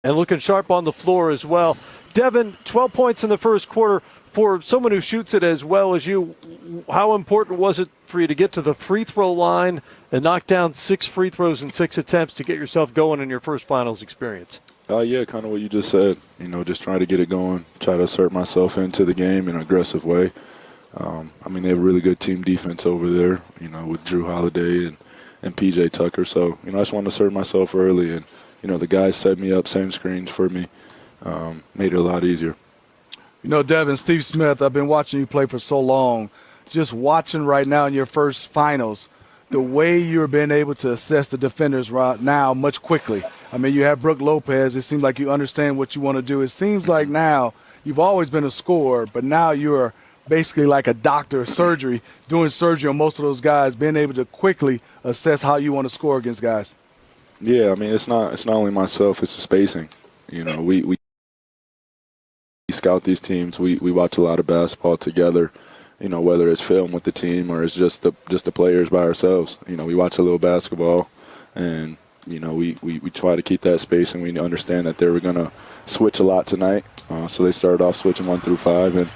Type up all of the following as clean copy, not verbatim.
and looking sharp on the floor as well. Devin, 12 points in the first quarter. For someone who shoots it as well as you, how important was it for you to get to the free throw line and knock down 6 free throws in 6 attempts to get yourself going in your first finals experience? Yeah, kind of what you just said. Just trying to get it going, try to assert myself into the game in an aggressive way. They have a really good team defense over there, with Drew Holiday and P.J. Tucker. So, I just wanted to assert myself early. And, the guys set me up, same screens for me, made it a lot easier. Devin, Steve Smith, I've been watching you play for so long. Just watching right now in your first finals, the way you're being able to assess the defenders right now much quickly. You have Brook Lopez. It seems like you understand what you want to do. It seems like now you've always been a scorer, but now you're basically like a doctor of surgery, doing surgery on most of those guys, being able to quickly assess how you want to score against guys. Yeah, it's not only myself, it's the spacing. We scout these teams. We watch a lot of basketball together, whether it's film with the team or it's just the players by ourselves. We watch a little basketball and, we try to keep that space, and we understand that they were going to switch a lot tonight. So they started off switching 1 through 5. And,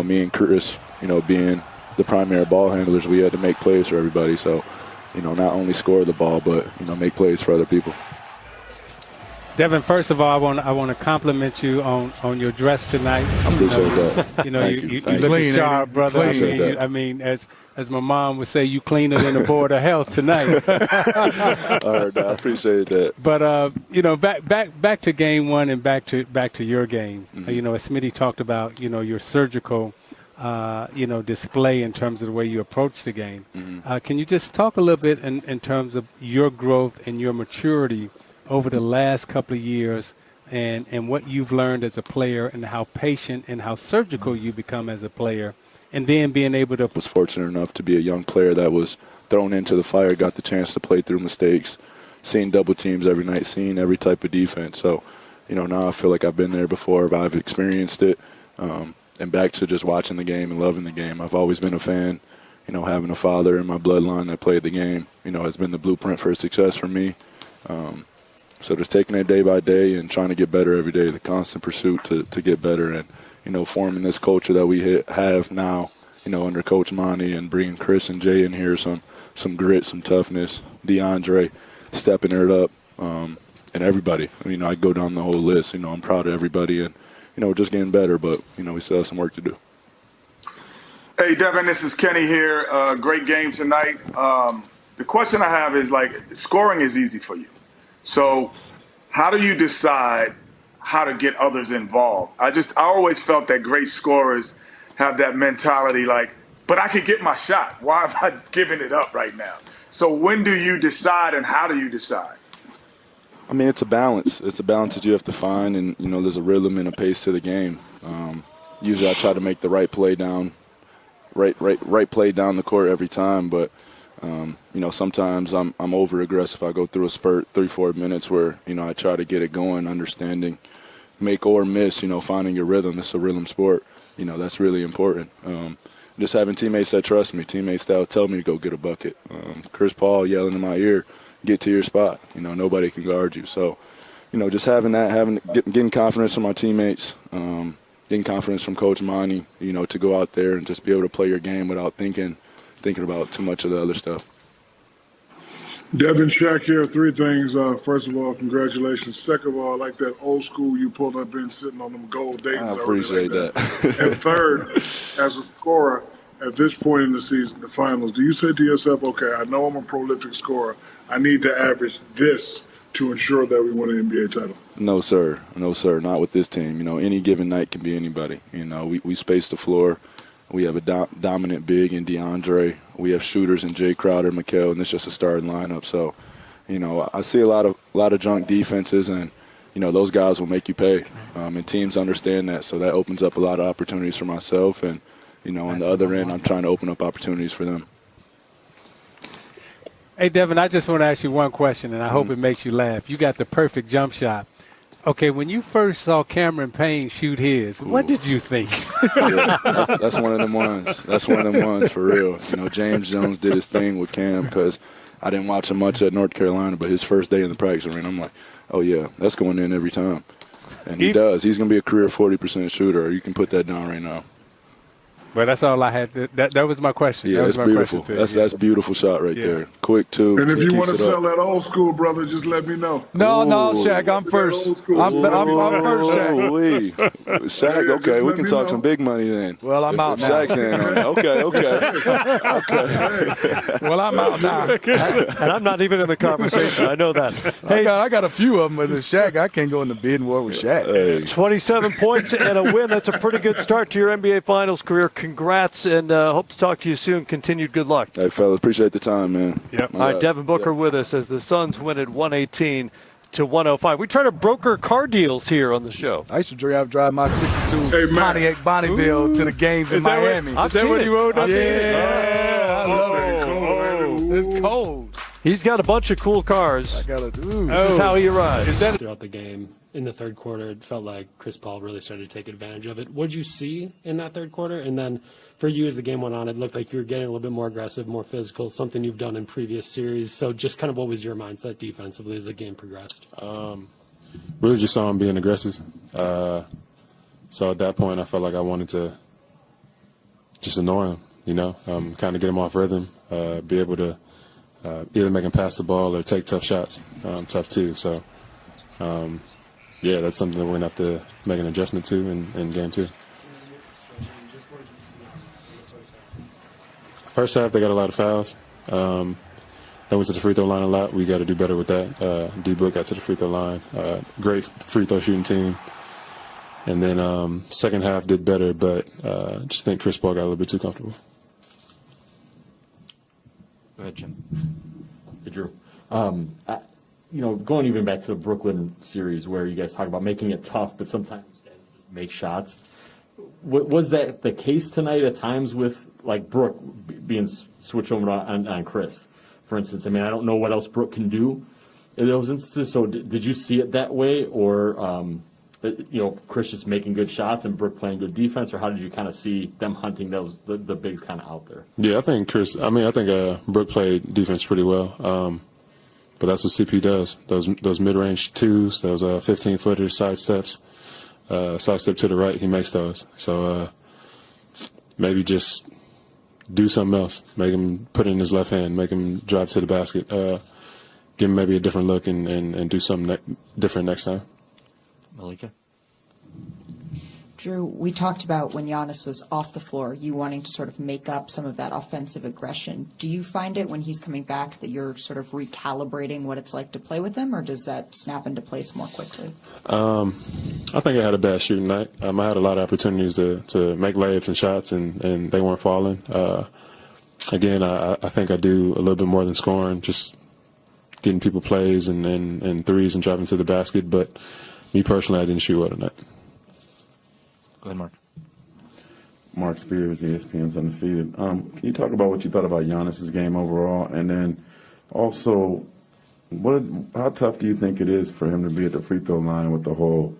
me and Chris, being the primary ball handlers, we had to make plays for everybody. So, not only score the ball, but, make plays for other people. Devin, first of all, I want to compliment you on your dress tonight. I appreciate that. You look sharp, brother. As my mom would say, you cleaner than the Board of Health tonight. All right, I appreciate that. But back to game one and back to your game. Mm-hmm. As Smitty talked about, your surgical, display in terms of the way you approach the game. Mm-hmm. Can you just talk a little bit in terms of your growth and your maturity over the last couple of years and what you've learned as a player and how patient and how surgical you become as a player, and then being able to – was fortunate enough to be a young player that was thrown into the fire, got the chance to play through mistakes, seeing double teams every night, seeing every type of defense. So, now I feel like I've been there before, but I've experienced it. And back to just watching the game and loving the game. I've always been a fan. Having a father in my bloodline that played the game, has been the blueprint for success for me. So just taking it day by day and trying to get better every day, the constant pursuit to get better and, forming this culture that we have now, under Coach Monty and bringing Chris and Jay in here, some grit, some toughness, DeAndre stepping it up, and everybody. I go down the whole list. I'm proud of everybody and, we're just getting better, but, we still have some work to do. Hey, Devin, this is Kenny here. Great game tonight. The question I have is, scoring is easy for you. So how do you decide how to get others involved? I always felt that great scorers have that mentality but I could get my shot. Why am I giving it up right now? So when do you decide and how do you decide? It's a balance. It's a balance that you have to find, and, there's a rhythm and a pace to the game. Usually I try to make the right play down the court every time, but sometimes I'm over aggressive. I go through a spurt, 3-4 minutes where, I try to get it going, understanding, make or miss, finding your rhythm. It's a rhythm sport. That's really important. Just having teammates that trust me, teammates that will tell me to go get a bucket. Chris Paul yelling in my ear, get to your spot. Nobody can guard you. So, just having that, getting confidence from my teammates, getting confidence from Coach Monty, to go out there and just be able to play your game without thinking about too much of the other stuff. Devin, Shaq here. 3 things. First of all, congratulations. Second of all, I like that old school you pulled up in sitting on them gold Daytons. I appreciate that. And third, as a scorer at this point in the season, the finals, do you say to yourself, okay, I know I'm a prolific scorer. I need to average this to ensure that we win an NBA title? No, sir. No, sir. Not with this team. Any given night can be anybody. We space the floor. We have a dominant big in DeAndre. We have shooters in Jay Crowder, Mikal, and it's just a starting lineup. So, I see a lot of junk defenses, and those guys will make you pay. And teams understand that, so that opens up a lot of opportunities for myself. And on the other end, I'm trying to open up opportunities for them. Hey, Devin, I just want to ask you one question, and I hope it makes you laugh. You got the perfect jump shot. Okay, when you first saw Cameron Payne shoot his, what did you think? Yeah, that's one of them ones. That's one of them ones for real. James Jones did his thing with Cam because, I didn't watch him much at North Carolina, but his first day in the practice arena, I'm like, oh, yeah, that's going in every time. And he does. He's going to be a career 40% shooter. You can put that down right now. Well, that's all I had. That was my question. Yeah, that's beautiful. That's beautiful shot right there. Quick, too. And if you want to sell that old school, brother, just let me know. No, Shaq, I'm first. I'm first, Shaq. Shaq, okay, we can talk some big money then. Well, I'm out now. Shaq's in on it. Okay. Well, I'm out now. And I'm not even in the conversation. I know that. Hey, I got a few of them, but Shaq, I can't go in the bidding war with Shaq. Hey. 27 points and a win. That's a pretty good start to your NBA Finals career. Congrats, and hope to talk to you soon. Continued good luck. Hey, fellas, appreciate the time, man. Yep. All right, Devin Booker with us as the Suns win at 118-105. We try to broker car deals here on the show. I used to drive my 62 Pontiac Bonneville to the games in Miami. Is that what you rode up Yeah, I love it. It's cold. He's got a bunch of cool cars. This is how he arrives. Throughout the game, in the third quarter, it felt like Chris Paul really started to take advantage of it. What did you see in that third quarter? And then for you, as the game went on, it looked like you were getting a little bit more aggressive, more physical, something you've done in previous series. So just kind of what was your mindset defensively as the game progressed? Really just saw him being aggressive. So at that point, I felt like I wanted to just annoy him, kind of get him off rhythm, be able to either make him pass the ball or take tough shots, tough too. So, yeah, that's something that we're going to have to make an adjustment to in game two. First half, they got a lot of fouls. They went to the free throw line a lot. We got to do better with that. D-Book got to the free throw line. Great free throw shooting team. And then second half did better, but just think Chris Paul got a little bit too comfortable. Go ahead, Jim. Hey, Drew. Going even back to the Brooklyn series where you guys talk about making it tough, but sometimes you guys make shots. Was that the case tonight at times with, like, Brook being switched over on Chris, for instance? I mean, I don't know what else Brook can do in those instances. So did you see it that way, or, Chris just making good shots and Brook playing good defense, or how did you kind of see them hunting the bigs kind of out there? Yeah, I think Brook played defense pretty well. But that's what CP does. Those mid-range twos, those 15-footers, sidestep to the right, he makes those. So maybe just do something else. Make him put it in his left hand. Make him drive to the basket. Give him maybe a different look and do something different next time. Malika? Drew, we talked about when Giannis was off the floor, you wanting to sort of make up some of that offensive aggression. Do you find it when he's coming back that you're sort of recalibrating what it's like to play with him, or does that snap into place more quickly? I think I had a bad shooting night. I had a lot of opportunities to make layups and shots, and they weren't falling. Again, I think I do a little bit more than scoring, just getting people plays and threes and driving to the basket. But me personally, I didn't shoot well tonight. Go ahead, Mark. Mark Spears, ESPN's Undefeated. Can you talk about what you thought about Giannis's game overall, and then also, how tough do you think it is for him to be at the free throw line with the whole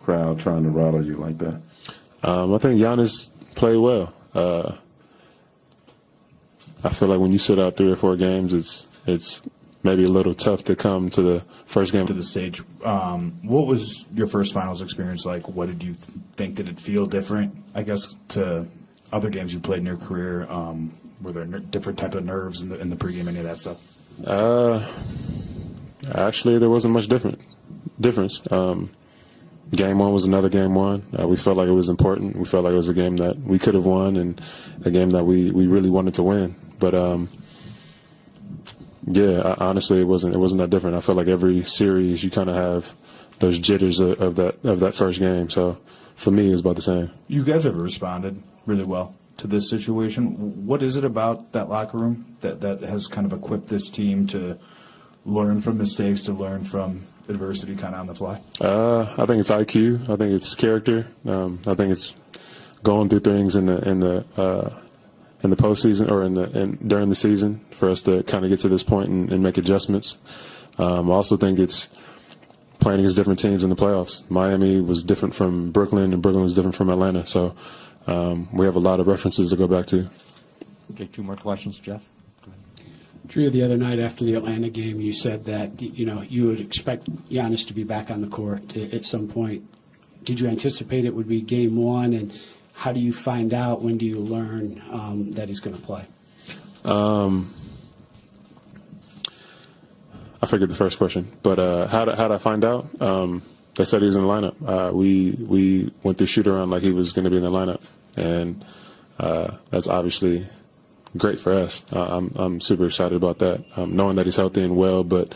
crowd trying to rattle you like that? I think Giannis played well. I feel like when you sit out 3 or 4 games, it's maybe a little tough to come to the first game. To the stage. What was your first finals experience like? What did you think? Did it feel different, I guess, to other games you played in your career? Were there different type of nerves in the pregame, any of that stuff? Actually, there wasn't much difference. Game one was another game one. We felt like it was important. We felt like it was a game that we could have won and a game that we really wanted to win. But yeah, honestly, it wasn't that different. I felt like every series you kind of have those jitters of that first game. So for me, it was about the same. You guys have responded really well to this situation. What is it about that locker room that has kind of equipped this team to learn from mistakes, to learn from adversity kind of on the fly? I think it's IQ. I think it's character. I think it's going through things in the postseason or during the season for us to kind of get to this point and make adjustments. I also think it's playing against different teams in the playoffs. Miami was different from Brooklyn, and Brooklyn was different from Atlanta. So we have a lot of references to go back to. Okay, 2 more questions, Jeff. Drew, the other night after the Atlanta game, you said that you would expect Giannis to be back on the court at some point. Did you anticipate it would be game one, and how do you find out? When do you learn that he's going to play? I forget the first question, but how did I find out? They said he was in the lineup. We went through shoot around like he was going to be in the lineup, and that's obviously great for us. I'm super excited about that, knowing that he's healthy and well. But